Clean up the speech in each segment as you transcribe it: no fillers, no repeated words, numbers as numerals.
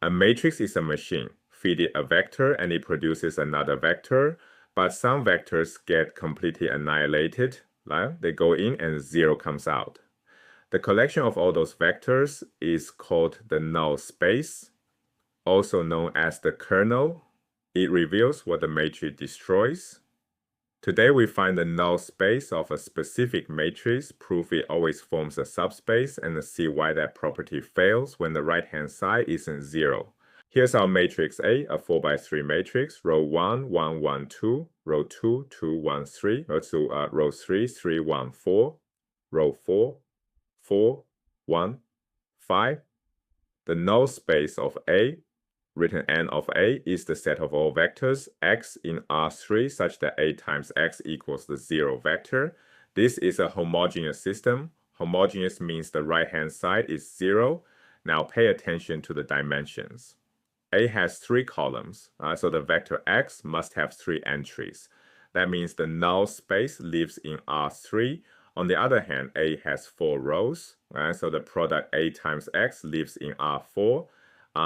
A matrix is a machine. Feed it a vector and it produces another vector, but some vectors get completely annihilated. Right? They go in and 0 comes out. The collection of all those vectors is called the null space, also known as the kernel. It reveals what the matrix destroys. Today we find the null space of a specific matrix, prove it always forms a subspace, and see why that property fails when the right-hand side isn't 0. Here's our matrix A, a 4x3 matrix, row 1, 1, 1, 2, row 2, 2, 1, 3, row 3, 3, 1, 4, row 4, 4, 1, 5. The null space of A, written n of A, is the set of all vectors x in R3 such that A times x equals the 0 vector. This is a homogeneous system. Homogeneous means the right-hand side is 0. Now pay attention to the dimensions. A has 3 columns, so the vector x must have 3 entries. That means the null space lives in R3. On the other hand, A has 4 rows, so the product A times x lives in R4.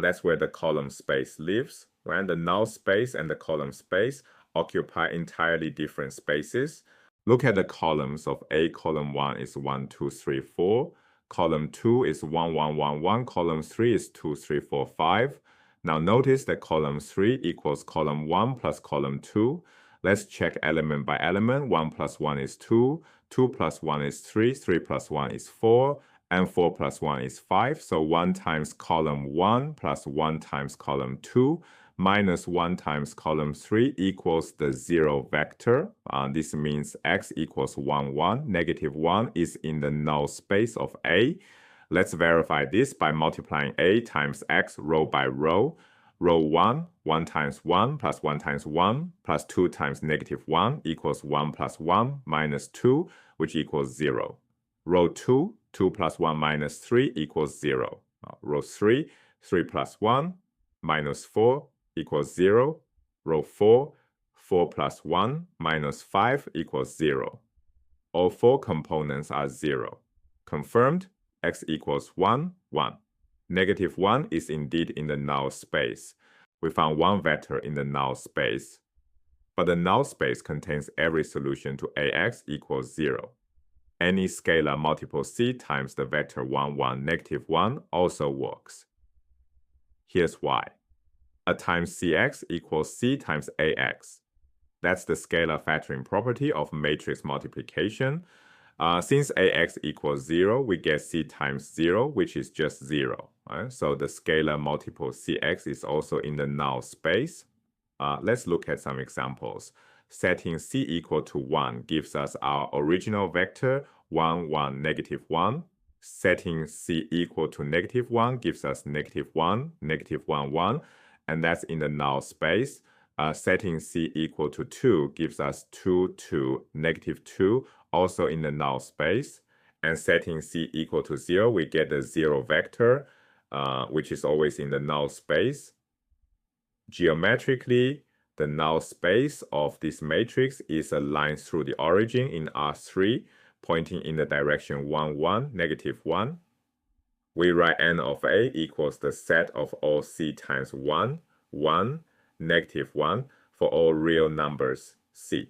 That's where the column space lives. The null space and the column space occupy entirely different spaces. Look at the columns of A. Column 1 is 1, 2, 3, 4. Column 2 is 1, 1, 1, 1. Column 3 is 2, 3, 4, 5. Now notice that column 3 equals column 1 plus column 2. Let's check element by element. 1 plus 1 is 2. 2 plus 1 is 3. 3 plus 1 is 4. And 4 plus 1 is 5. So 1 times column 1 plus 1 times column 2 minus 1 times column 3 equals the 0 vector. This means x equals 1, 1. Negative 1 is in the null space of A. Let's verify this by multiplying A times x row by row. Row 1, 1 times 1 plus 1 times 1 plus 2 times negative 1 equals 1 plus 1 minus 2, which equals 0. Row 2, 2 plus 1 minus 3 equals 0. Row 3, 3 plus 1 minus 4 equals 0. Row 4, 4 plus 1 minus 5 equals 0. All 4 components are 0. Confirmed, x equals 1, 1. Negative 1 is indeed in the null space. We found one vector in the null space. But the null space contains every solution to ax equals 0. Any scalar multiple c times the vector 1, 1, negative 1 also works. Here's why. A times cx equals c times ax. That's the scalar factoring property of matrix multiplication. Since ax equals 0, we get c times 0, which is just 0. Right? So the scalar multiple cx is also in the null space. Let's look at some examples. Setting c equal to 1 gives us our original vector 1, 1, negative 1. Setting c equal to negative 1 gives us negative 1, negative 1, 1, and that's in the null space. Setting c equal to 2 gives us 2, 2, negative 2, also in the null space. And setting c equal to 0, we get the 0 vector, which is always in the null space. Geometrically, the null space of this matrix is a line through the origin in R3, pointing in the direction 1, 1, negative 1. We write n of A equals the set of all c times 1, 1, negative 1 for all real numbers c.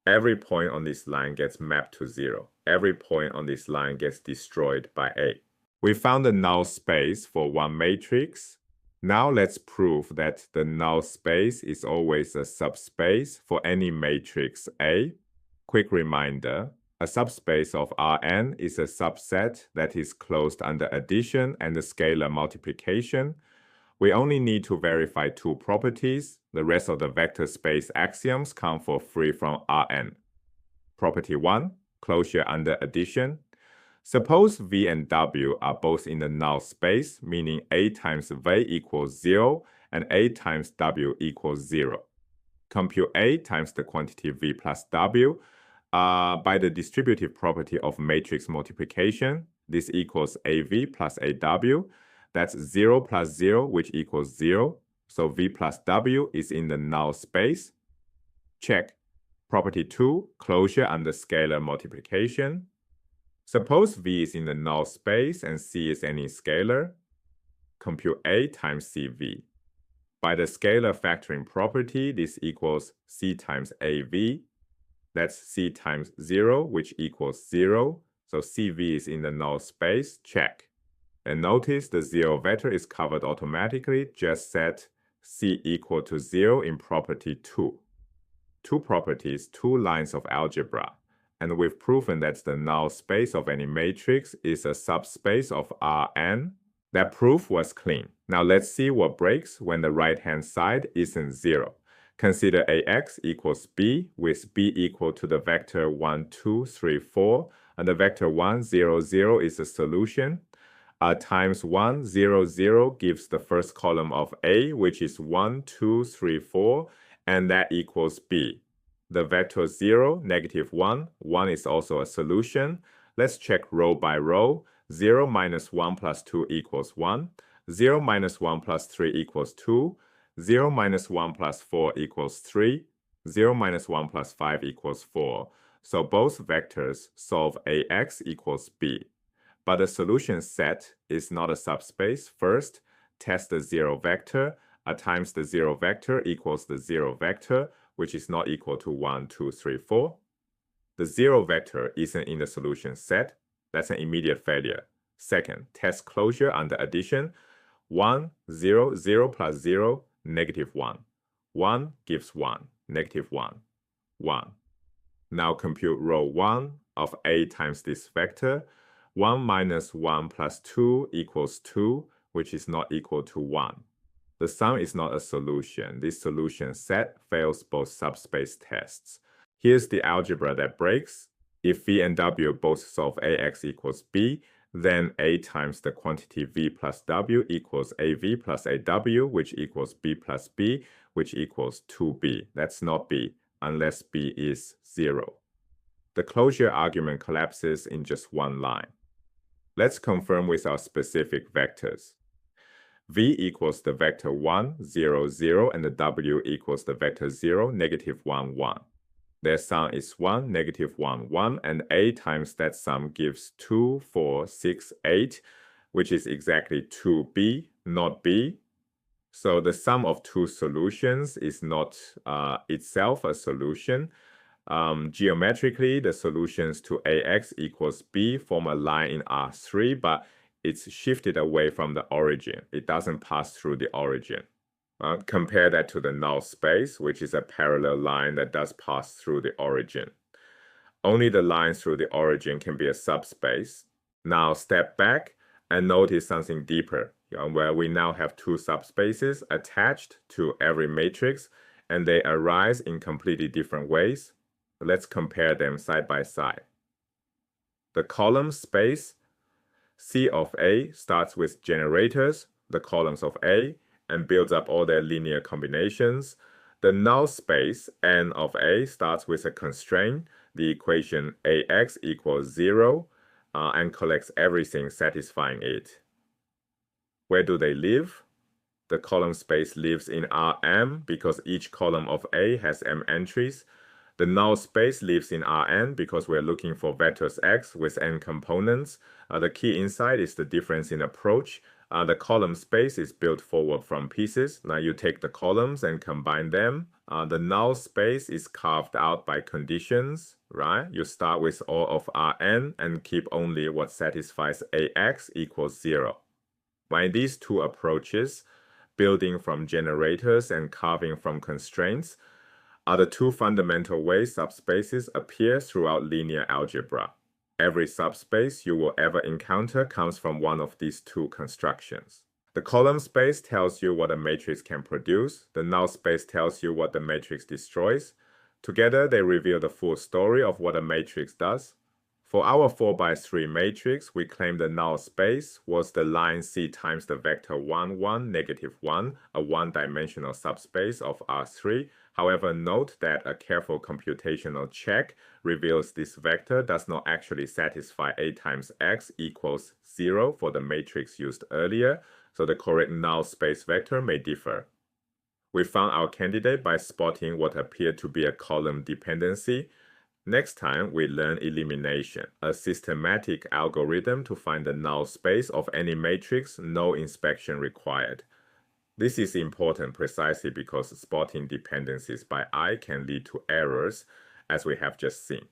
Every point on this line gets mapped to 0. Every point on this line gets destroyed by A. We found the null space for one matrix. Now let's prove that the null space is always a subspace for any matrix A. Quick reminder, a subspace of Rn is a subset that is closed under addition and the scalar multiplication. We only need to verify 2 properties. The rest of the vector space axioms come for free from Rn. Property 1, closure under addition. Suppose V and W are both in the null space, meaning A times V equals 0 and A times W equals 0. Compute A times the quantity V plus W by the distributive property of matrix multiplication. This equals AV plus AW. That's 0 plus 0, which equals 0. So V plus W is in the null space. Check. Property 2, closure under scalar multiplication. Suppose V is in the null space and C is any scalar. compute A times CV. By the scalar factoring property, this equals C times AV. That's C times 0, which equals 0. So CV is in the null space, check. And notice the 0 vector is covered automatically, just set C equal to 0 in property 2. Two properties, two lines of algebra. And we've proven that the null space of any matrix is a subspace of Rn. That proof was clean. Now let's see what breaks when the right-hand side isn't 0. Consider Ax equals b, with b equal to the vector 1, 2, 3, 4, and the vector 1, 0, 0 is the solution. Times 1, 0, 0 gives the first column of A, which is 1, 2, 3, 4, and that equals b. The vector 0, negative 1, 1 is also a solution. Let's check row by row. 0 minus 1 plus 2 equals 1. 0 minus 1 plus 3 equals 2. 0 minus 1 plus 4 equals 3. 0 minus 1 plus 5 equals 4. So both vectors solve Ax equals b. But the solution set is not a subspace. First, test the 0 vector. Times the 0 vector equals the 0 vector, which is not equal to 1, 2, 3, 4. The 0 vector isn't in the solution set. That's an immediate failure. Second, test closure under addition. 1, 0, 0 plus 0, negative 1. 1 gives 1, negative 1, 1. Now compute row 1 of A times this vector. 1 minus 1 plus 2 equals 2, which is not equal to 1. The sum is not a solution. This solution set fails both subspace tests. Here's the algebra that breaks. If V and W both solve Ax equals b, then A times the quantity V plus W equals AV plus AW, which equals B plus B, which equals 2B. That's not B, unless B is 0. The closure argument collapses in just one line. Let's confirm with our specific vectors. V equals the vector 1, 0, 0, and the W equals the vector 0, negative 1, 1. Their sum is 1, negative 1, 1, and A times that sum gives 2, 4, 6, 8, which is exactly 2B, not B. So the sum of two solutions is not itself a solution. Geometrically, the solutions to Ax equals b form a line in R3, but it's shifted away from the origin. It doesn't pass through the origin. Compare that to the null space, which is a parallel line that does pass through the origin. Only the lines through the origin can be a subspace. Now step back and notice something deeper, where we now have two subspaces attached to every matrix, and they arise in completely different ways. Let's compare them side by side. The column space C of A starts with generators, the columns of A, and builds up all their linear combinations. The null space N of A starts with a constraint, the equation Ax equals 0, and collects everything satisfying it. Where do they live? The column space lives in Rm because each column of A has m entries. The null space lives in Rn because we're looking for vectors x with n components. The key insight is the difference in approach. The column space is built forward from pieces. Now you take the columns and combine them. The null space is carved out by conditions, right? You start with all of Rn and keep only what satisfies Ax equals 0. By these two approaches, building from generators and carving from constraints, are the two fundamental ways subspaces appear throughout linear algebra. Every subspace you will ever encounter comes from one of these two constructions. The column space tells you what a matrix can produce. The null space tells you what the matrix destroys. Together, they reveal the full story of what a matrix does. For our 4x3 matrix, we claim the null space was the line C times the vector 1, 1, negative 1, a one-dimensional subspace of R3. However, note that a careful computational check reveals this vector does not actually satisfy A times X equals 0 for the matrix used earlier, so the correct null space vector may differ. We found our candidate by spotting what appeared to be a column dependency. Next time, we learn elimination, a systematic algorithm to find the null space of any matrix, no inspection required. This is important precisely because spotting dependencies by eye can lead to errors, as we have just seen.